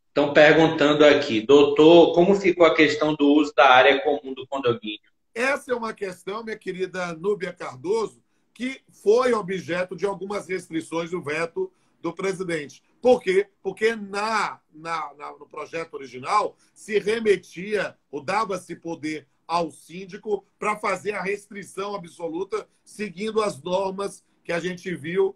Estão perguntando aqui, doutor, como ficou a questão do uso da área comum do condomínio? Essa é uma questão, minha querida Núbia Cardoso, que foi objeto de algumas restrições do veto do presidente. Por quê? Porque no projeto original se remetia ou dava-se poder ao síndico para fazer a restrição absoluta, seguindo as normas que a gente viu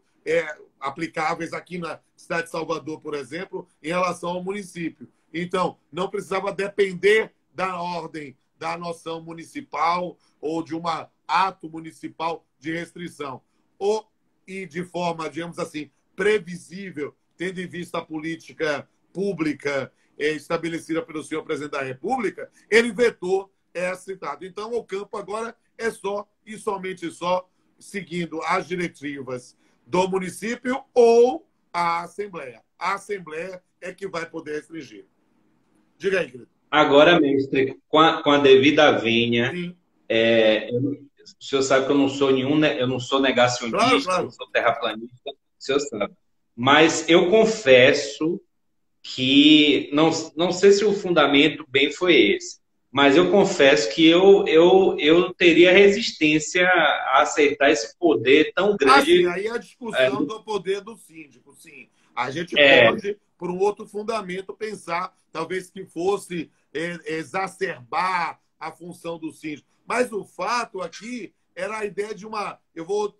aplicáveis aqui na cidade de Salvador, por exemplo, em relação ao município. Então, não precisava depender da ordem, da noção municipal ou de um ato municipal de restrição. E de forma, digamos assim, previsível, tendo em vista a política pública estabelecida pelo senhor presidente da República, ele vetou citado. Então, o campo agora é só e somente só seguindo as diretivas do município ou a Assembleia. A Assembleia é que vai poder restringir. Diga aí, querido. Agora, mestre, com a devida vênia, o senhor sabe que eu não sou eu não sou negacionista, claro. Não sou terraplanista, o senhor sabe. Mas eu confesso que, não sei se o fundamento bem foi esse, mas eu confesso que eu teria resistência a aceitar esse poder tão grande. Aí a discussão do poder do síndico, sim. A gente pode, por um outro fundamento, pensar, talvez que fosse exacerbar a função do síndico. Mas o fato aqui era a ideia de eu vou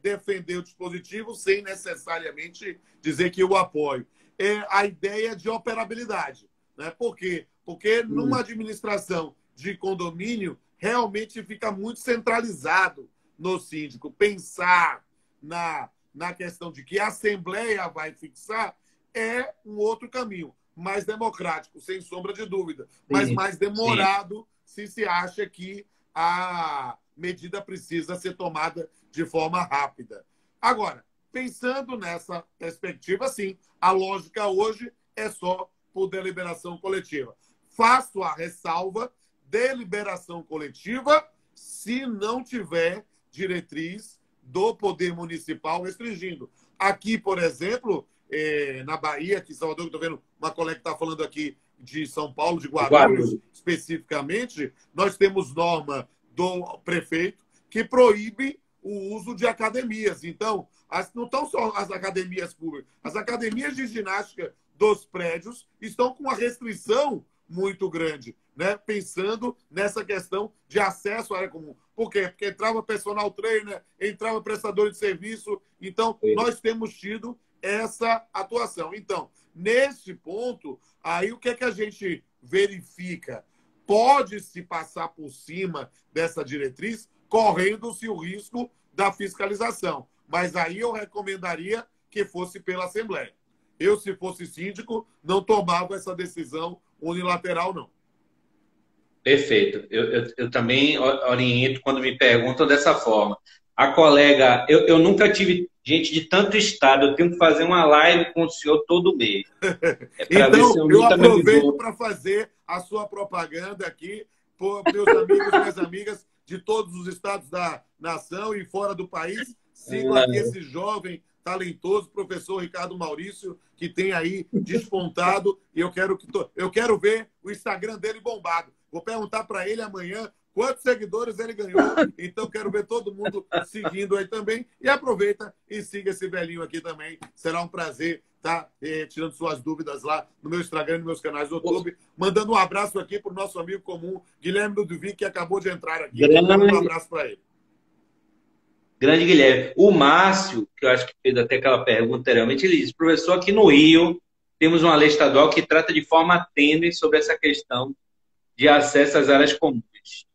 defender o dispositivo sem necessariamente dizer que eu apoio. É a ideia de operabilidade. Né? Por quê? Porque numa administração de condomínio, realmente fica muito centralizado no síndico. Pensar na questão de que a Assembleia vai fixar é um outro caminho, mais democrático, sem sombra de dúvida, mas mais demorado se acha que a medida precisa ser tomada de forma rápida. Agora, pensando nessa perspectiva, sim, a lógica hoje é só por deliberação coletiva. Faço a ressalva, deliberação coletiva, se não tiver diretriz do poder municipal restringindo. Aqui, por exemplo, na Bahia, aqui em Salvador, estou vendo uma colega que está falando aqui de São Paulo, de Guarulhos, especificamente, nós temos norma do prefeito que proíbe o uso de academias. Então, não estão só as academias públicas, as academias de ginástica dos prédios estão com uma restrição muito grande, né? Pensando nessa questão de acesso à área comum. Por quê? Porque entrava personal trainer, entrava prestador de serviço. Então, nós temos tido essa atuação. Então, nesse ponto, aí o que é que a gente verifica? Pode-se passar por cima dessa diretriz, correndo-se o risco da fiscalização. Mas aí eu recomendaria que fosse pela Assembleia. Eu, se fosse síndico, não tomava essa decisão unilateral, não. Perfeito. Eu também oriento quando me perguntam dessa forma. A colega, eu nunca tive gente de tanto estado, eu tenho que fazer uma live com o senhor todo mês. Então, eu aproveito para fazer a sua propaganda aqui, por meus amigos e minhas amigas de todos os estados da nação e fora do país. Sigam aqui esse jovem, talentoso professor Ricardo Maurício, que tem aí despontado, e eu quero ver o Instagram dele bombado. Vou perguntar para ele amanhã quantos seguidores ele ganhou. Então, quero ver todo mundo seguindo aí também. E aproveita e siga esse velhinho aqui também. Será um prazer estar tirando suas dúvidas lá no meu Instagram e nos meus canais do YouTube. Mandando um abraço aqui para o nosso amigo comum, Guilherme Ludovic, que acabou de entrar aqui. Um abraço para ele. Grande Guilherme. O Márcio, que eu acho que fez até aquela pergunta anteriormente, ele disse: professor, aqui no Rio temos uma lei estadual que trata de forma tênue sobre essa questão de acesso às áreas comuns.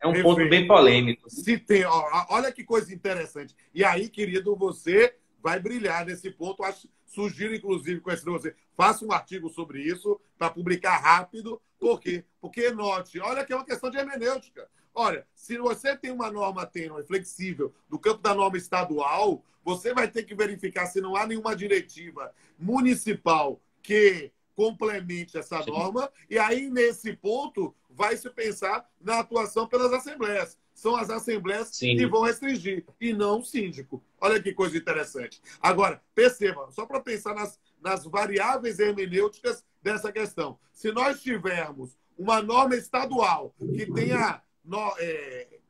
É um ponto bem polêmico. Se tem, olha que coisa interessante. E aí, querido, você vai brilhar nesse ponto. Sugiro, inclusive, com esse você faça um artigo sobre isso para publicar rápido. Por quê? Porque, note, olha que é uma questão de hermenêutica. Olha, se você tem uma norma tênue, flexível, do campo da norma estadual, você vai ter que verificar se não há nenhuma diretiva municipal que complemente essa norma, e aí, nesse ponto, vai se pensar na atuação pelas assembleias. São as assembleias que vão restringir, e não o síndico. Olha que coisa interessante. Agora, perceba, só para pensar nas variáveis hermenêuticas dessa questão. Se nós tivermos uma norma estadual que tenha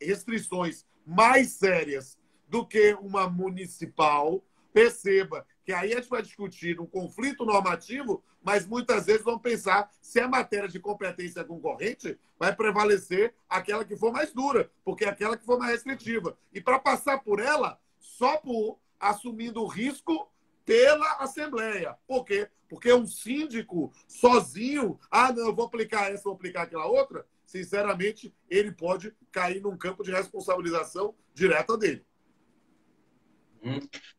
restrições mais sérias do que uma municipal, perceba que aí a gente vai discutir um conflito normativo, mas muitas vezes vamos pensar se a matéria de competência concorrente vai prevalecer aquela que for mais dura, porque é aquela que for mais restritiva. E para passar por ela, só por assumindo o risco pela Assembleia. Por quê? Porque um síndico sozinho, não, eu vou aplicar essa, vou aplicar aquela outra, sinceramente, ele pode cair num campo de responsabilização direta dele.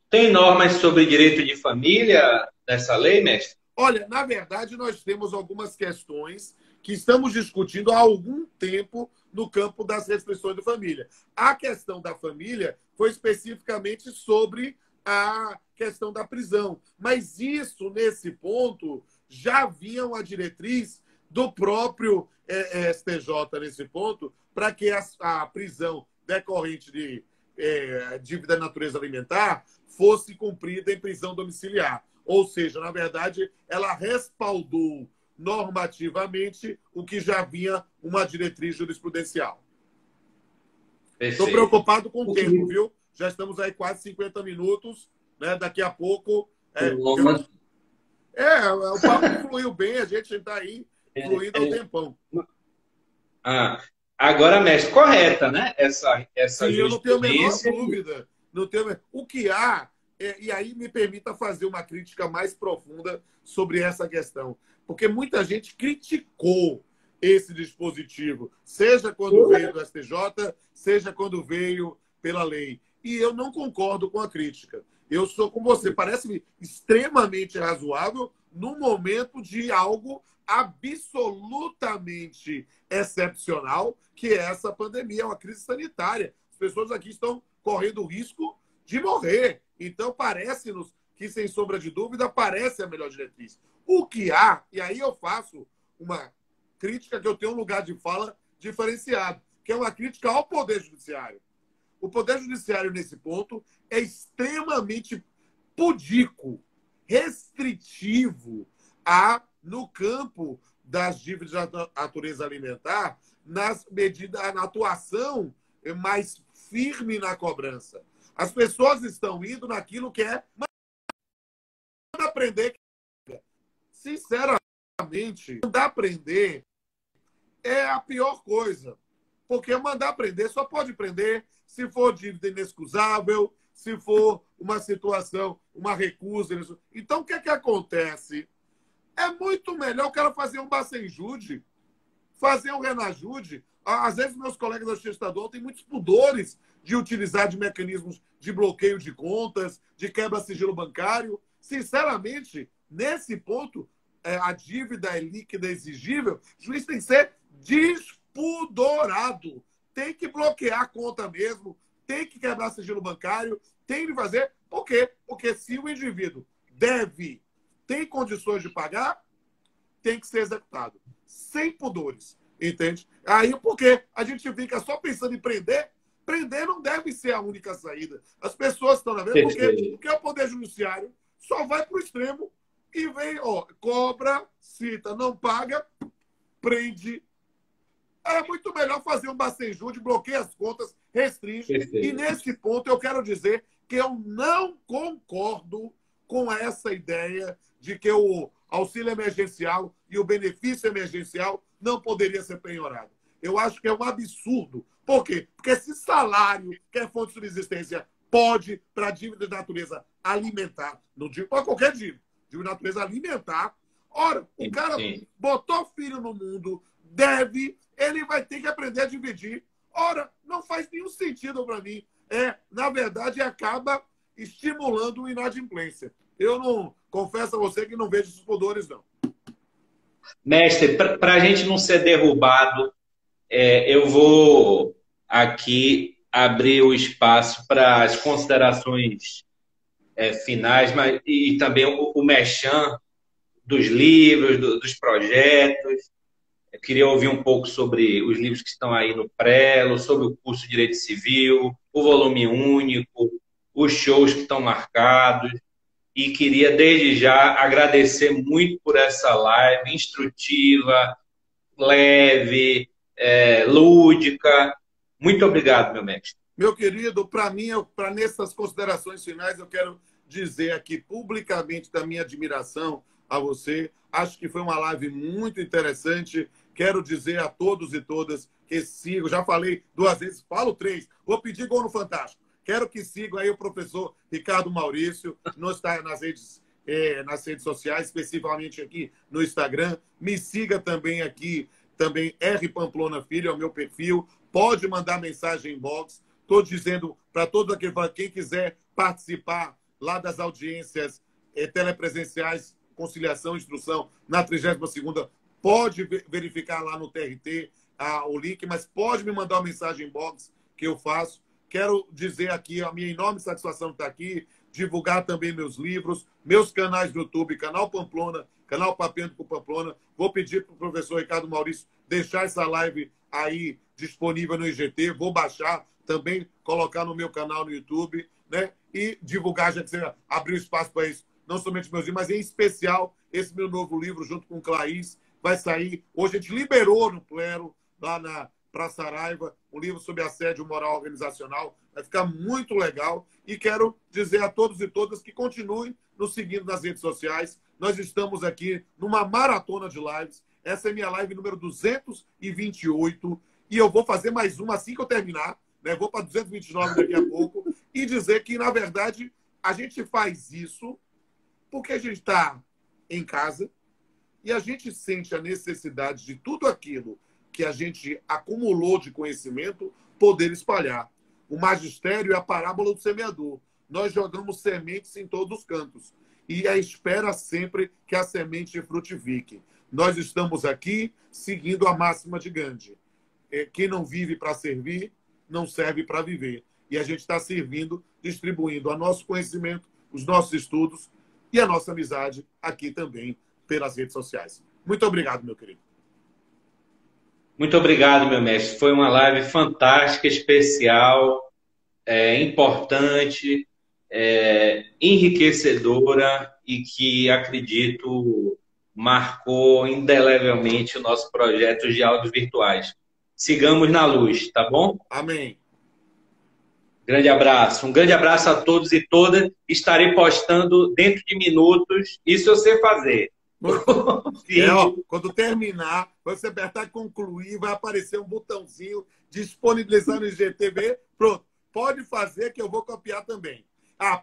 Tem normas sobre direito de família nessa lei, mestre? Olha, na verdade, nós temos algumas questões que estamos discutindo há algum tempo no campo das restrições de família. A questão da família foi especificamente sobre a questão da prisão. Mas isso, nesse ponto, já havia uma diretriz do próprio STJ nesse ponto, para que a prisão decorrente de dívida de natureza alimentar fosse cumprida em prisão domiciliar. Ou seja, na verdade, ela respaldou normativamente o que já havia uma diretriz jurisprudencial. Estou preocupado com o tempo, viu? Já estamos aí quase 50 minutos, né? Daqui a pouco... o papo fluiu bem, a gente está aí fluindo ao tempão. Agora, mestre, correta, né? Essa Sim, eu não tenho a menor dúvida. Não tenho... O que há, e aí me permita fazer uma crítica mais profunda sobre essa questão, porque muita gente criticou esse dispositivo, seja quando veio do STJ, seja quando veio pela lei. E eu não concordo com a crítica. Eu sou com você. Parece-me extremamente razoável no momento de algo absolutamente excepcional, que é essa pandemia, uma crise sanitária. As pessoas aqui estão correndo o risco de morrer. Então, parece-nos que, sem sombra de dúvida, parece a melhor diretriz. O que há, e aí eu faço uma crítica que eu tenho um lugar de fala diferenciado, que é uma crítica ao Poder Judiciário. O Poder Judiciário, nesse ponto, é extremamente pudico, restritivo no campo das dívidas de natureza alimentar, na atuação mais firme na cobrança. As pessoas estão indo naquilo que é aprender. Sinceramente, mandar aprender é a pior coisa. Porque mandar prender só pode prender se for dívida inexcusável, se for uma situação, uma recusa. Então, o que é que acontece? É muito melhor o cara fazer um Bacenjude, fazer um Renajude. Às vezes, meus colegas da Justiça Estadual têm muitos pudores de utilizar de mecanismos de bloqueio de contas, de quebra-sigilo bancário. Sinceramente, nesse ponto, a dívida é líquida exigível, o juiz tem que ser despudorado. Tem que bloquear a conta mesmo, tem que quebrar sigilo bancário, tem que fazer. Por quê? Porque se o indivíduo tem condições de pagar, tem que ser executado. Sem pudores. Entende? Aí, por quê? A gente fica só pensando em prender. Prender não deve ser a única saída. As pessoas estão na vez porque o Poder Judiciário só vai para o extremo e vem, cobra, cita, não paga, prende. É muito melhor fazer um Bacenjude, bloqueia as contas, restringe. E nesse ponto eu quero dizer que eu não concordo com essa ideia de que o auxílio emergencial e o benefício emergencial não poderia ser penhorado. Eu acho que é um absurdo. Por quê? Porque se salário, que é fonte de subsistência, pode para dívida de natureza alimentar, não digo para qualquer dívida, de natureza alimentar, ora, o cara botou filho no mundo, ele vai ter que aprender a dividir. Ora, não faz nenhum sentido para mim. Na verdade, acaba estimulando a inadimplência. Eu não confesso a você que não vejo esses pudores, não. Mestre, para a gente não ser derrubado, eu vou aqui abrir o espaço para as considerações finais, e também o merchan dos livros, dos projetos. Eu queria ouvir um pouco sobre os livros que estão aí no Prelo, sobre o curso de Direito Civil, o volume único, os shows que estão marcados. E queria, desde já, agradecer muito por essa live instrutiva, leve, lúdica. Muito obrigado, meu mestre. Meu querido, para mim, para nessas considerações finais, eu quero dizer aqui publicamente da minha admiração a você. Acho que foi uma live muito interessante. Quero dizer a todos e todas que sigam. Já falei 2 vezes, falo 3. Vou pedir gol no Fantástico. Quero que sigam aí o professor Ricardo Maurício, nas redes sociais, especificamente aqui no Instagram. Me siga também aqui, também R Pamplona Filho, é o meu perfil. Pode mandar mensagem em inbox. Estou dizendo para todo quem quiser participar lá das audiências telepresenciais, conciliação e instrução, na 32ª, pode verificar lá no TRT o link, mas pode me mandar uma mensagem em inbox que eu faço. Quero dizer aqui a minha enorme satisfação de estar aqui, divulgar também meus livros, meus canais do YouTube, Canal Pamplona, Canal Papendo com Pamplona. Vou pedir para o professor Ricardo Maurício deixar essa live aí disponível no IGT, vou baixar, também colocar no meu canal no YouTube, né? E divulgar, já que você abriu espaço para isso, não somente meus livros, mas em especial esse meu novo livro, junto com o Claís, vai sair. Hoje a gente liberou no Plero, lá na Praça Saraiva, um livro sobre assédio moral organizacional. Vai ficar muito legal. E quero dizer a todos e todas que continuem nos seguindo nas redes sociais. Nós estamos aqui numa maratona de lives. Essa é minha live número 228. E eu vou fazer mais uma assim que eu terminar. Né? Vou para 229 daqui a pouco. E dizer que, na verdade, a gente faz isso porque a gente está em casa e a gente sente a necessidade de tudo aquilo que a gente acumulou de conhecimento poder espalhar. O magistério é a parábola do semeador. Nós jogamos sementes em todos os cantos. E a espera sempre que a semente frutifique. Nós estamos aqui seguindo a máxima de Gandhi. Quem não vive para servir, não serve para viver. E a gente está servindo, distribuindo o nosso conhecimento, os nossos estudos e a nossa amizade aqui também pelas redes sociais. Muito obrigado, meu querido. Muito obrigado, meu mestre. Foi uma live fantástica, especial, importante, enriquecedora e que, acredito, marcou indelevelmente o nosso projeto de Diálogos Virtuais. Sigamos na luz, tá bom? Amém. Grande abraço. Um grande abraço a todos e todas. Estarei postando dentro de minutos. Isso eu sei fazer. Quando terminar, você apertar concluir, vai aparecer um botãozinho disponibilizar no IGTV. Pronto. Pode fazer que eu vou copiar também.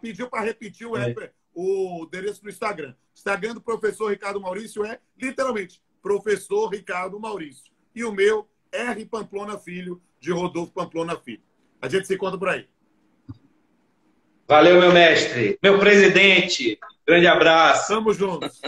Pediu para repetir o endereço do Instagram. Instagram do professor Ricardo Maurício é, literalmente, professor Ricardo Maurício. E o meu, R Pamplona Filho, de Rodolfo Pamplona Filho. A gente se encontra por aí. Valeu, meu mestre. Meu presidente, grande abraço. Tamo juntos.